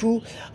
2,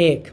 1,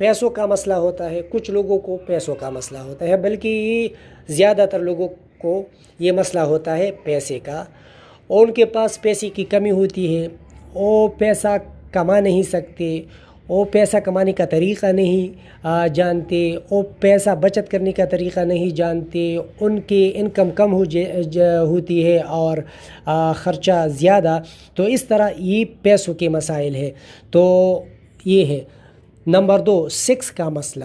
پیسوں کا مسئلہ ہوتا ہے، کچھ لوگوں کو پیسوں کا مسئلہ ہوتا ہے، بلکہ یہ زیادہ تر لوگوں کو یہ مسئلہ ہوتا ہے پیسے کا، اور ان کے پاس پیسے کی کمی ہوتی ہے، وہ پیسہ کما نہیں سکتے، وہ پیسہ کمانے کا طریقہ نہیں جانتے، وہ پیسہ بچت کرنے کا طریقہ نہیں جانتے، ان کی انکم کم ہوتی ہے اور خرچہ زیادہ، تو اس طرح یہ پیسوں کے مسائل ہے۔ تو یہ ہے نمبر 2 سیکس کا مسئلہ،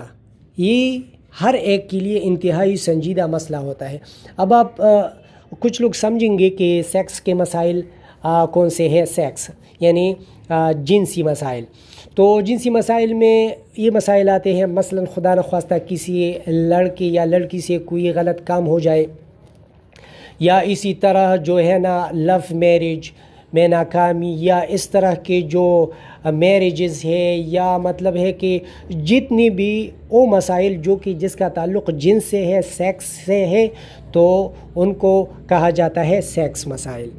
یہ ہر ایک کے لیے انتہائی سنجیدہ مسئلہ ہوتا ہے۔ اب آپ کچھ لوگ سمجھیں گے کہ سیکس کے مسائل کون سے ہیں، سیکس یعنی جنسی مسائل، تو جنسی مسائل میں یہ مسائل آتے ہیں، مثلا خدا نخواستہ کسی لڑکے یا لڑکی سے کوئی غلط کام ہو جائے، یا اسی طرح جو ہے نا لو میرج میں ناکامی، یا اس طرح کے جو میرجز ہے، یا مطلب ہے کہ جتنی بھی وہ مسائل جو کہ جس کا تعلق جنس سے ہے، سیکس سے ہے، تو ان کو کہا جاتا ہے سیکس مسائل۔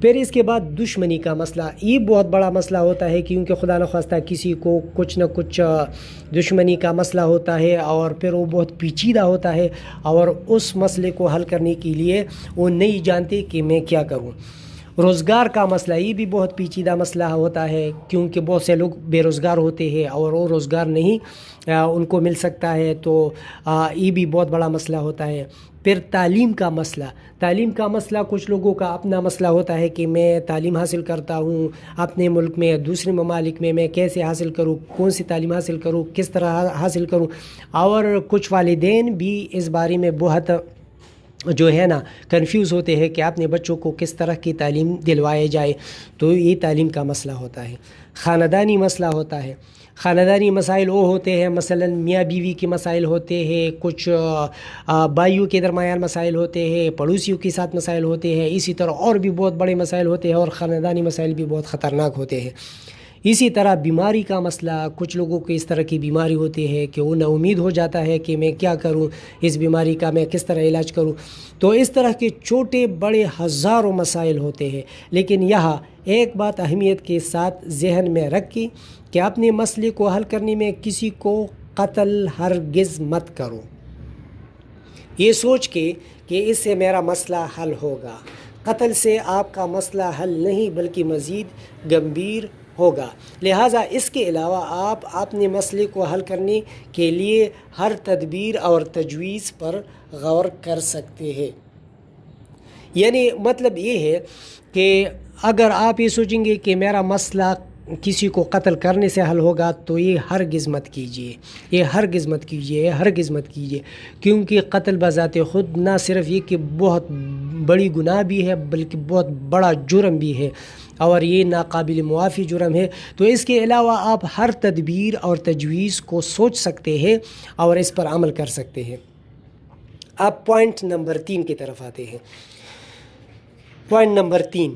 پھر اس کے بعد دشمنی کا مسئلہ، یہ بہت بڑا مسئلہ ہوتا ہے، کیونکہ خدا نخواستہ کسی کو کچھ نہ کچھ دشمنی کا مسئلہ ہوتا ہے، اور پھر وہ بہت پیچیدہ ہوتا ہے، اور اس مسئلے کو حل کرنے کے لیے وہ نہیں جانتے کہ میں کیا کروں۔ روزگار کا مسئلہ، یہ بھی بہت پیچیدہ مسئلہ ہوتا ہے، کیونکہ بہت سے لوگ بے روزگار ہوتے ہیں اور وہ روزگار نہیں ان کو مل سکتا ہے، تو یہ بھی بہت بڑا مسئلہ ہوتا ہے۔ پھر تعلیم کا مسئلہ، تعلیم کا مسئلہ کچھ لوگوں کا اپنا مسئلہ ہوتا ہے کہ میں تعلیم حاصل کرتا ہوں اپنے ملک میں، دوسرے ممالک میں کیسے حاصل کروں، کون سی تعلیم حاصل کروں، کس طرح حاصل کروں، اور کچھ والدین بھی اس بارے میں بہت جو ہے نا کنفیوز ہوتے ہیں کہ اپنے بچوں کو کس طرح کی تعلیم دلوائے جائے، تو یہ تعلیم کا مسئلہ ہوتا ہے۔ خاندانی مسئلہ ہوتا ہے، خاندانی مسائل وہ ہوتے ہیں، مثلا میاں بیوی کے مسائل ہوتے ہیں، کچھ بھائیوں کے درمیان مسائل ہوتے ہیں، پڑوسیوں کے ساتھ مسائل ہوتے ہیں، اسی طرح اور بھی بہت بڑے مسائل ہوتے ہیں، اور خاندانی مسائل بھی بہت خطرناک ہوتے ہیں۔ اسی طرح بیماری کا مسئلہ، کچھ لوگوں کو اس طرح کی بیماری ہوتی ہے کہ وہ نا امید ہو جاتا ہے کہ میں کیا کروں، اس بیماری کا میں کس طرح علاج کروں، تو اس طرح کے چھوٹے بڑے ہزاروں مسائل ہوتے ہیں، لیکن یہاں ایک بات اہمیت کے ساتھ ذہن میں رکھی کہ اپنے مسئلے کو حل کرنے میں کسی کو قتل ہرگز مت کرو، یہ سوچ کے کہ اس سے میرا مسئلہ حل ہوگا۔ قتل سے آپ کا مسئلہ حل نہیں بلکہ مزید گمبھیر ہوگا، لہٰذا اس کے علاوہ آپ اپنے مسئلے کو حل کرنے کے لیے ہر تدبیر اور تجویز پر غور کر سکتے ہیں۔ یعنی مطلب یہ ہے کہ اگر آپ یہ سوچیں گے کہ میرا مسئلہ کسی کو قتل کرنے سے حل ہوگا، تو یہ ہرگز مت کیجیے، یہ ہرگز مت کیجیے، یہ ہرگز مت کیجیے، کیونکہ قتل بذات خود نہ صرف یہ کہ بہت بڑی گناہ بھی ہے بلکہ بہت بڑا جرم بھی ہے، اور یہ ناقابل معافی جرم ہے۔ تو اس کے علاوہ آپ ہر تدبیر اور تجویز کو سوچ سکتے ہیں اور اس پر عمل کر سکتے ہیں۔ آپ پوائنٹ نمبر 3 کی طرف آتے ہیں۔ پوائنٹ نمبر 3،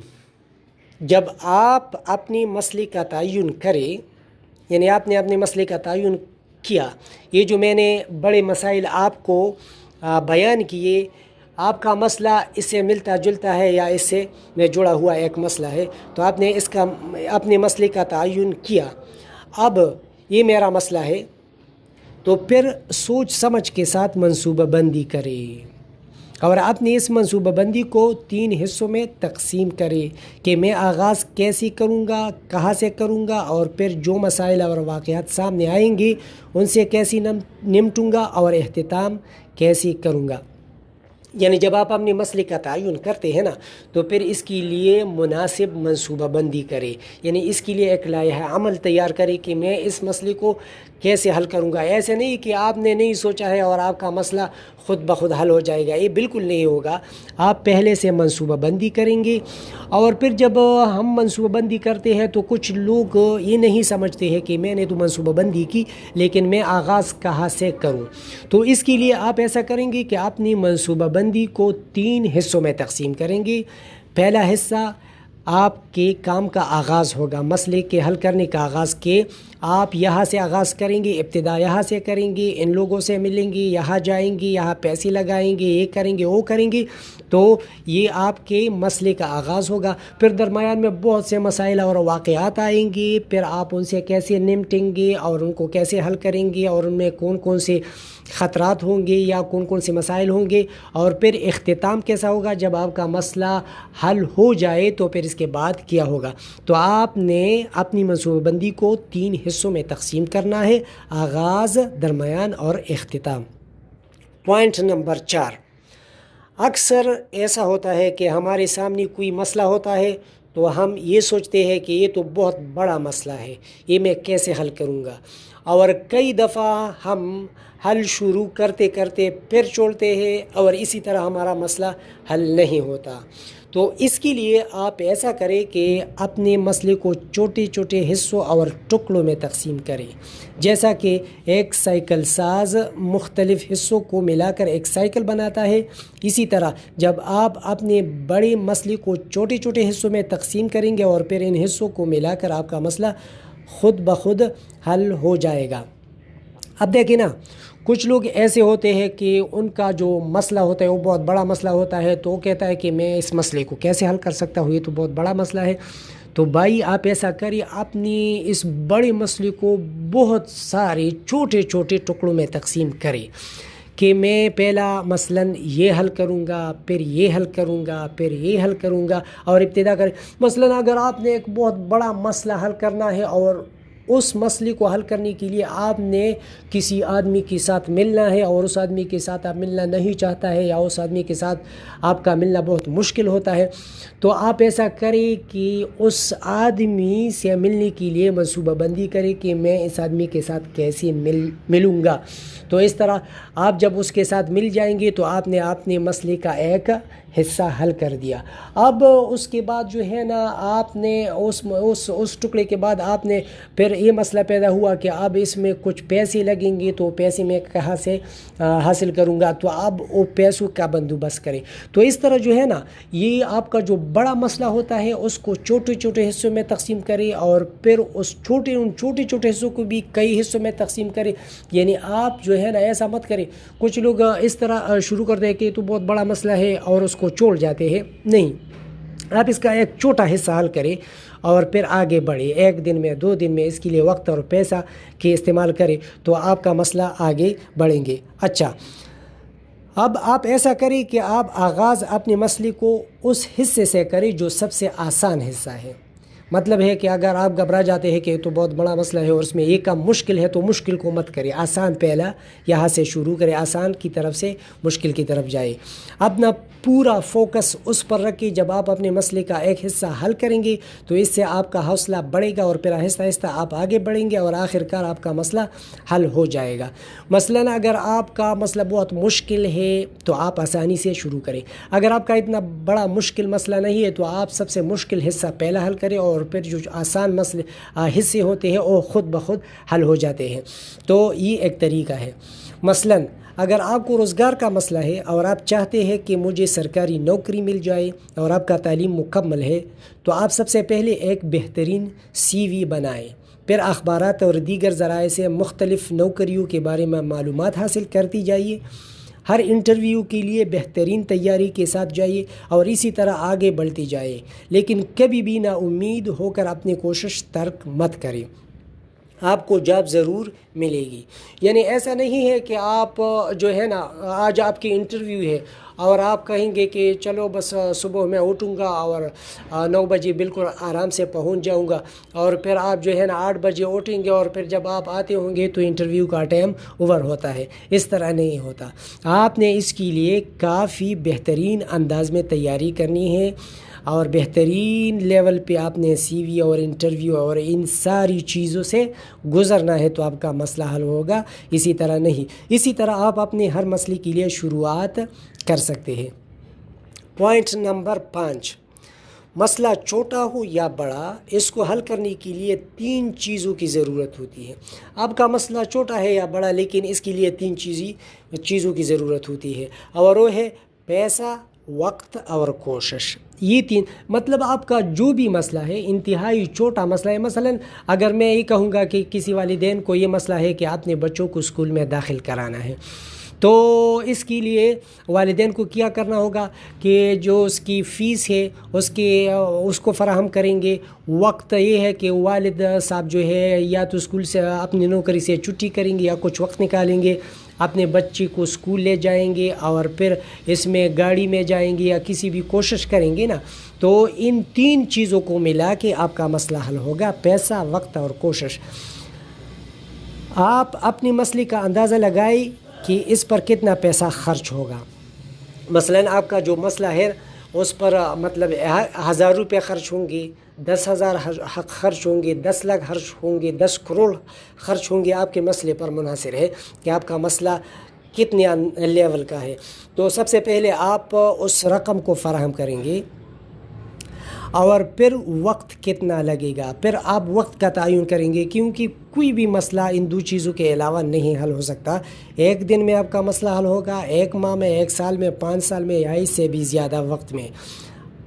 جب آپ اپنی مسئلے کا تعین کریں، یعنی آپ نے اپنے مسئلے کا تعین کیا، یہ جو میں نے بڑے مسائل آپ کو بیان کیے، آپ کا مسئلہ اس سے ملتا جلتا ہے یا اس سے میں جڑا ہوا ایک مسئلہ ہے، تو آپ نے اپنے مسئلے کا تعین کیا، اب یہ میرا مسئلہ ہے، تو پھر سوچ سمجھ کے ساتھ منصوبہ بندی کریں، اور اپنی اس منصوبہ بندی کو 3 حصوں میں تقسیم کریں کہ میں آغاز کیسے کروں گا، کہاں سے کروں گا، اور پھر جو مسائل اور واقعات سامنے آئیں گے ان سے کیسے نمٹوں گا اور اختتام کیسے کروں گا۔ یعنی جب آپ اپنے مسئلے کا تعین کرتے ہیں نا، تو پھر اس کے لیے مناسب منصوبہ بندی کریں، یعنی اس کے لیے ایک لائحہ عمل تیار کریں کہ میں اس مسئلے کو کیسے حل کروں گا۔ ایسے نہیں کہ آپ نے نہیں سوچا ہے اور آپ کا مسئلہ خود بخود حل ہو جائے گا، یہ بالکل نہیں ہوگا۔ آپ پہلے سے منصوبہ بندی کریں گے، اور پھر جب ہم منصوبہ بندی کرتے ہیں تو کچھ لوگ یہ نہیں سمجھتے ہیں کہ میں نے تو منصوبہ بندی کی لیکن میں آغاز کہاں سے کروں، تو اس کے لیے آپ ایسا کریں گے کہ اپنی منصوبہ بندی کو 3 حصوں میں تقسیم کریں گے۔ پہلا حصہ آپ کے کام کا آغاز ہوگا، مسئلے کے حل کرنے کا آغاز کہ آپ یہاں سے آغاز کریں گے، ابتدا یہاں سے کریں گے، ان لوگوں سے ملیں گے، یہاں جائیں گے، یہاں پیسے لگائیں گے، یہ کریں گے وہ کریں گے، تو یہ آپ کے مسئلے کا آغاز ہوگا۔ پھر درمیان میں بہت سے مسائل اور واقعات آئیں گے، پھر آپ ان سے کیسے نمٹیں گے اور ان کو کیسے حل کریں گے، اور ان میں کون کون سے خطرات ہوں گے یا کون کون سے مسائل ہوں گے، اور پھر اختتام کیسا ہوگا جب آپ کا مسئلہ حل ہو جائے تو پھر اس کے بعد کیا ہوگا۔ تو آپ نے اپنی منصوبہ بندی کو 3 حصوں میں تقسیم کرنا ہے، آغاز، درمیان اور اختتام۔ پوائنٹ نمبر 4، اکثر ایسا ہوتا ہے کہ ہمارے سامنے کوئی مسئلہ ہوتا ہے تو ہم یہ سوچتے ہیں کہ یہ تو بہت بڑا مسئلہ ہے، یہ میں کیسے حل کروں گا، اور کئی دفعہ ہم حل شروع کرتے کرتے پھر چھوڑتے ہیں اور اسی طرح ہمارا مسئلہ حل نہیں ہوتا۔ تو اس کے لیے آپ ایسا کریں کہ اپنے مسئلے کو چھوٹے چھوٹے حصوں اور ٹکڑوں میں تقسیم کریں، جیسا کہ ایک سائیکل ساز مختلف حصوں کو ملا کر ایک سائیکل بناتا ہے، اسی طرح جب آپ اپنے بڑے مسئلے کو چھوٹے چھوٹے حصوں میں تقسیم کریں گے اور پھر ان حصوں کو ملا کر آپ کا مسئلہ خود بخود حل ہو جائے گا۔ اب دیکھیں نا، کچھ لوگ ایسے ہوتے ہیں کہ ان کا جو مسئلہ ہوتا ہے وہ بہت بڑا مسئلہ ہوتا ہے، تو وہ کہتا ہے کہ میں اس مسئلے کو کیسے حل کر سکتا ہوں، یہ تو بہت بڑا مسئلہ ہے۔ تو بھائی آپ ایسا کریے، اپنی اس بڑے مسئلے کو بہت سارے چھوٹے چھوٹے ٹکڑوں میں تقسیم کریں کہ میں پہلا مثلاً یہ حل کروں گا، پھر یہ حل کروں گا، پھر یہ حل کروں گا، اور ابتدا کریں۔ مثلاً اگر آپ نے ایک بہت بڑا مسئلہ حل کرنا ہے اور اس مسئلے کو حل کرنے کے لیے آپ نے کسی آدمی کے ساتھ ملنا ہے اور اس آدمی کے ساتھ آپ ملنا نہیں چاہتا ہے، یا اس آدمی کے ساتھ آپ کا ملنا بہت مشکل ہوتا ہے، تو آپ ایسا کریں کہ اس آدمی سے ملنے کے لیے منصوبہ بندی کریں کہ میں اس آدمی کے ساتھ کیسے ملوں گا۔ تو اس طرح آپ جب اس کے ساتھ مل جائیں گے تو آپ نے اپنے مسئلے کا ایک حصہ حل کر دیا۔ اب اس کے بعد جو ہے نا، آپ نے اس ٹکڑے کے بعد آپ نے پھر یہ مسئلہ پیدا ہوا کہ اب اس میں کچھ پیسے لگیں گے، تو پیسے میں کہاں سے حاصل کروں گا، تو اب وہ پیسوں کا بندوبست کریں۔ تو اس طرح جو ہے نا، یہ آپ کا جو بڑا مسئلہ ہوتا ہے اس کو چھوٹے چھوٹے حصوں میں تقسیم کریں، اور پھر ان چھوٹے چھوٹے حصوں کو بھی کئی حصوں میں تقسیم کریں۔ یعنی آپ جو ہے نا ایسا مت کریں، کچھ لوگ اس طرح شروع کرتے ہیں کہ یہ تو بہت بڑا مسئلہ ہے اور اس کو چھوڑ جاتے ہیں۔ نہیں، آپ اس کا ایک چھوٹا حصہ حل کریں اور پھر آگے بڑھیں، 1 دن میں 2 دن میں اس کے لیے وقت اور پیسہ کے استعمال کریں تو آپ کا مسئلہ آگے بڑھیں گے۔ اچھا، اب آپ ایسا کریں کہ آپ آغاز اپنے مسئلے کو اس حصے سے کریں جو سب سے آسان حصہ ہے۔ مطلب ہے کہ اگر آپ گھبرا جاتے ہیں کہ یہ تو بہت بڑا مسئلہ ہے اور اس میں یہ کام مشکل ہے، تو مشکل کو مت کریں، آسان پہلا یہاں سے شروع کریں، آسان کی طرف سے مشکل کی طرف جائیں۔ اپنا پورا فوکس اس پر رکھیں، جب آپ اپنے مسئلے کا ایک حصہ حل کریں گے تو اس سے آپ کا حوصلہ بڑھے گا اور پھر آہستہ آہستہ آپ آگے بڑھیں گے اور آخرکار آپ کا مسئلہ حل ہو جائے گا۔ مثلاً اگر آپ کا مسئلہ بہت مشکل ہے تو آپ آسانی سے شروع کریں، اگر آپ کا اتنا بڑا مشکل مسئلہ نہیں ہے تو آپ سب سے مشکل حصہ پہلا حل کریں، اور پھر جو آسان حصے ہوتے ہیں وہ خود بخود حل ہو جاتے ہیں۔ تو یہ ایک طریقہ ہے۔ مثلاً اگر آپ کو روزگار کا مسئلہ ہے اور آپ چاہتے ہیں کہ مجھے سرکاری نوکری مل جائے اور آپ کا تعلیم مکمل ہے، تو آپ سب سے پہلے ایک بہترین CV بنائیں، پھر اخبارات اور دیگر ذرائع سے مختلف نوکریوں کے بارے میں معلومات حاصل کرتی جائیے، ہر انٹرویو کے لیے بہترین تیاری کے ساتھ جائیے اور اسی طرح آگے بڑھتی جائے، لیکن کبھی بھی نا امید ہو کر اپنی کوشش ترک مت کریں، آپ کو جاب ضرور ملے گی۔ یعنی ایسا نہیں ہے کہ آپ جو ہے نا، آج آپ کی انٹرویو ہے اور آپ کہیں گے کہ چلو بس صبح میں اٹھوں گا اور 9 بجے بالکل آرام سے پہنچ جاؤں گا، اور پھر آپ جو ہے نا 8 بجے اٹھیں گے اور پھر جب آپ آتے ہوں گے تو انٹرویو کا ٹائم اوور ہوتا ہے۔ اس طرح نہیں ہوتا، آپ نے اس کے لیے کافی بہترین انداز میں تیاری کرنی ہے اور بہترین لیول پہ آپ نے CV اور انٹرویو اور ان ساری چیزوں سے گزرنا ہے تو آپ کا مسئلہ حل ہوگا، اسی طرح نہیں۔ اسی طرح آپ اپنے ہر مسئلے کے لیے شروعات کر سکتے ہیں۔ پوائنٹ نمبر 5، مسئلہ چھوٹا ہو یا بڑا، اس کو حل کرنے کے لیے 3 چیزوں کی ضرورت ہوتی ہے۔ آپ کا مسئلہ چھوٹا ہے یا بڑا، لیکن اس کے لیے 3 چیزوں کی ضرورت ہوتی ہے، اور وہ ہے پیسہ، وقت اور کوشش، یہ تین مطلب آپ کا جو بھی مسئلہ ہے انتہائی چھوٹا مسئلہ ہے. مثلا اگر میں یہ کہوں گا کہ کسی والدین کو یہ مسئلہ ہے کہ اپنے بچوں کو اسکول میں داخل کرانا ہے، تو اس کے لیے والدین کو کیا کرنا ہوگا کہ جو اس کی فیس ہے اس کو فراہم کریں گے. وقت یہ ہے کہ والد صاحب جو ہے یا تو اسکول سے اپنی نوکری سے چھٹی کریں گے یا کچھ وقت نکالیں گے، اپنے بچے کو اسکول لے جائیں گے اور پھر اس میں گاڑی میں جائیں گے یا کسی بھی کوشش کریں گے نا. تو ان تین چیزوں کو ملا کے آپ کا مسئلہ حل ہوگا، پیسہ، وقت اور کوشش. آپ اپنے مسئلے کا اندازہ لگائیں کہ اس پر کتنا پیسہ خرچ ہوگا. مثلا آپ کا جو مسئلہ ہے اس پر مطلب 1000 روپے خرچ ہوں گے، 10,000 خرچ ہوں گے، 10 لاکھ خرچ ہوں گے، 10 کروڑ خرچ ہوں گے. آپ کے مسئلے پر منحصر ہے کہ آپ کا مسئلہ کتنے لیول کا ہے. تو سب سے پہلے آپ اس رقم کو فراہم کریں گے اور پھر وقت کتنا لگے گا، پھر آپ وقت کا تعین کریں گے، کیونکہ کوئی بھی مسئلہ ان دو چیزوں کے علاوہ نہیں حل ہو سکتا. ایک دن میں آپ کا مسئلہ حل ہوگا، 1 ماہ میں، 1 سال میں، 5 سال میں یا اس سے بھی زیادہ وقت میں.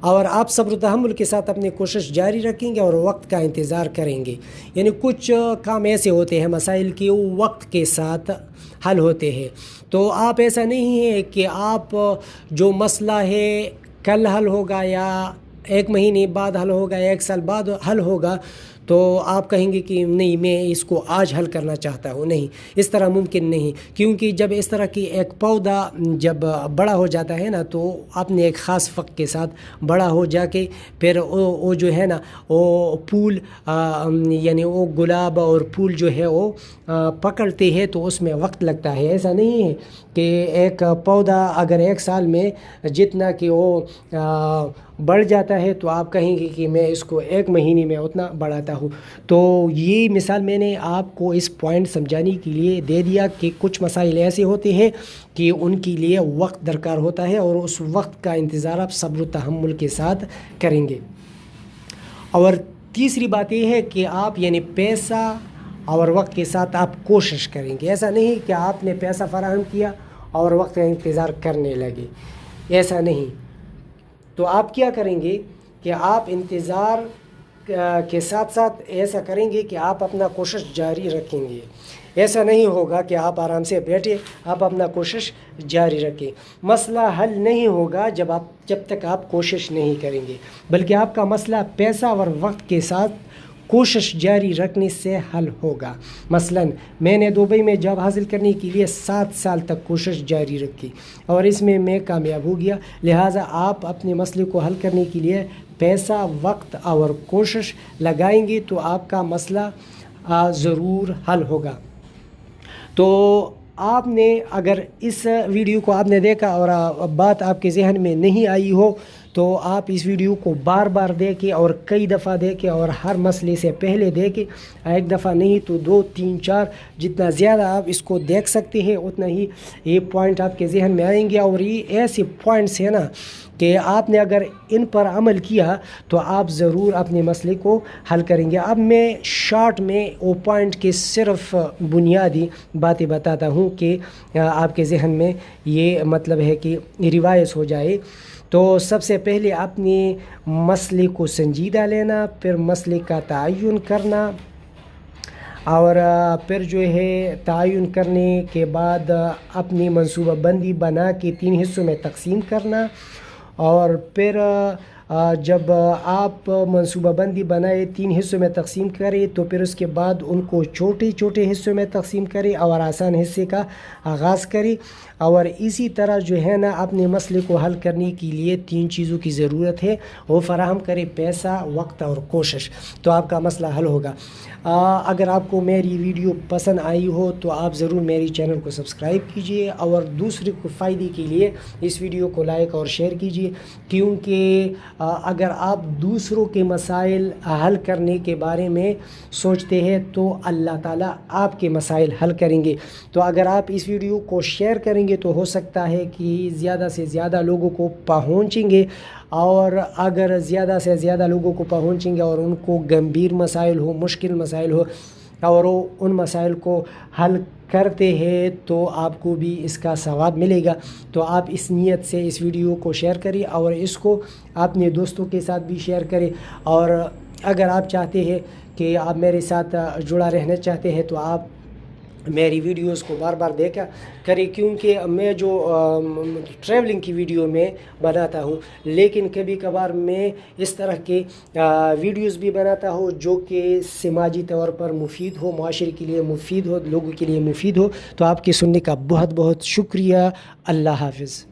اور آپ صبر و تحمل کے ساتھ اپنی کوشش جاری رکھیں گے اور وقت کا انتظار کریں گے. یعنی کچھ کام ایسے ہوتے ہیں مسائل کے وہ وقت کے ساتھ حل ہوتے ہیں. تو آپ ایسا نہیں ہے کہ آپ جو مسئلہ ہے کل حل ہوگا یا 1 مہینے بعد حل ہوگا، 1 سال بعد حل ہوگا، تو آپ کہیں گے کہ نہیں میں اس کو آج حل کرنا چاہتا ہوں. نہیں، اس طرح ممکن نہیں، کیونکہ جب اس طرح کی ایک پودا جب بڑا ہو جاتا ہے نا تو اپنے ایک خاص وقت کے ساتھ بڑا ہو جا کے پھر وہ جو ہے نا وہ پھول یعنی وہ گلاب اور پھول جو ہے وہ پکڑتے ہیں تو اس میں وقت لگتا ہے. ایسا نہیں ہے کہ ایک پودا اگر 1 سال میں جتنا کہ وہ بڑھ جاتا ہے تو آپ کہیں گے کہ میں اس کو 1 مہینے میں اتنا بڑھاتا ہوں. تو یہ مثال میں نے آپ کو اس پوائنٹ سمجھانے کے لیے دے دیا کہ کچھ مسائل ایسے ہوتے ہیں کہ ان کے لیے وقت درکار ہوتا ہے اور اس وقت کا انتظار آپ صبر و تحمل کے ساتھ کریں گے. اور تیسری بات یہ ہے کہ آپ یعنی پیسہ اور وقت کے ساتھ آپ کوشش کریں گے. ایسا نہیں کہ آپ نے پیسہ فراہم کیا اور وقت کا انتظار کرنے لگے، ایسا نہیں. تو آپ کیا کریں گے کہ آپ انتظار کے ساتھ ساتھ ایسا کریں گے کہ آپ اپنا کوشش جاری رکھیں گے. ایسا نہیں ہوگا کہ آپ آرام سے بیٹھے، آپ اپنا کوشش جاری رکھیں. مسئلہ حل نہیں ہوگا جب تک آپ کوشش نہیں کریں گے، بلکہ آپ کا مسئلہ پیسہ اور وقت کے ساتھ کوشش جاری رکھنے سے حل ہوگا. مثلا میں نے دبئی میں جاب حاصل کرنے کے لیے 7 سال تک کوشش جاری رکھی اور اس میں کامیاب ہو گیا. لہٰذا آپ اپنے مسئلے کو حل کرنے کے لیے پیسہ، وقت اور کوشش لگائیں گے تو آپ کا مسئلہ ضرور حل ہوگا. تو آپ نے اگر اس ویڈیو کو آپ نے دیکھا اور بات آپ کے ذہن میں نہیں آئی ہو تو آپ اس ویڈیو کو بار بار دیکھیں اور کئی دفعہ دیکھیں اور ہر مسئلے سے پہلے دیکھیں. 1 دفعہ نہیں تو 2، 3، 4 جتنا زیادہ آپ اس کو دیکھ سکتے ہیں اتنا ہی یہ پوائنٹ آپ کے ذہن میں آئیں گے. اور یہ ایسے پوائنٹس ہیں نا کہ آپ نے اگر ان پر عمل کیا تو آپ ضرور اپنے مسئلے کو حل کریں گے. اب میں شارٹ میں وہ پوائنٹ کے صرف بنیادی باتیں بتاتا ہوں کہ آپ کے ذہن میں یہ مطلب ہے کہ ریوائز ہو جائے. تو سب سے پہلے اپنے مسئلے کو سنجیدہ لینا، پھر مسئلے کا تعین کرنا اور پھر جو ہے تعین کرنے کے بعد اپنی منصوبہ بندی بنا کے 3 حصوں میں تقسیم کرنا. اور پھر جب آپ منصوبہ بندی بنائے 3 حصوں میں تقسیم کریں تو پھر اس کے بعد ان کو چھوٹے چھوٹے حصوں میں تقسیم کریں اور آسان حصے کا آغاز کریں. اور اسی طرح جو ہے نا اپنے مسئلے کو حل کرنے کے لیے 3 چیزوں کی ضرورت ہے، وہ فراہم کریں: پیسہ، وقت اور کوشش. تو آپ کا مسئلہ حل ہوگا. اگر آپ کو میری ویڈیو پسند آئی ہو تو آپ ضرور میری چینل کو سبسکرائب کیجئے اور دوسرے کو فائدے کے لیے اس ویڈیو کو لائک اور شیئر کیجئے، کیونکہ اگر آپ دوسروں کے مسائل حل کرنے کے بارے میں سوچتے ہیں تو اللہ تعالیٰ آپ کے مسائل حل کریں گے. تو اگر آپ اس ویڈیو کو شیئر کریں گے تو ہو سکتا ہے کہ زیادہ سے زیادہ لوگوں کو پہنچیں گے، اور اگر زیادہ سے زیادہ لوگوں کو پہنچیں گے اور ان کو گمبھیر مسائل ہو، مشکل مسائل ہو اور وہ ان مسائل کو حل کرتے ہیں تو آپ کو بھی اس کا ثواب ملے گا. تو آپ اس نیت سے اس ویڈیو کو شیئر کریں اور اس کو اپنے دوستوں کے ساتھ بھی شیئر کریں. اور اگر آپ چاہتے ہیں کہ آپ میرے ساتھ جڑا رہنا چاہتے ہیں تو آپ میری ویڈیوز کو بار بار دیکھا کریں، کیونکہ میں جو ٹریولنگ کی ویڈیو میں بناتا ہوں، لیکن کبھی کبھار میں اس طرح کے ویڈیوز بھی بناتا ہوں جو کہ سماجی طور پر مفید ہو، معاشرے کے لیے مفید ہو، لوگوں کے لیے مفید ہو. تو آپ کے سننے کا بہت بہت شکریہ. اللہ حافظ.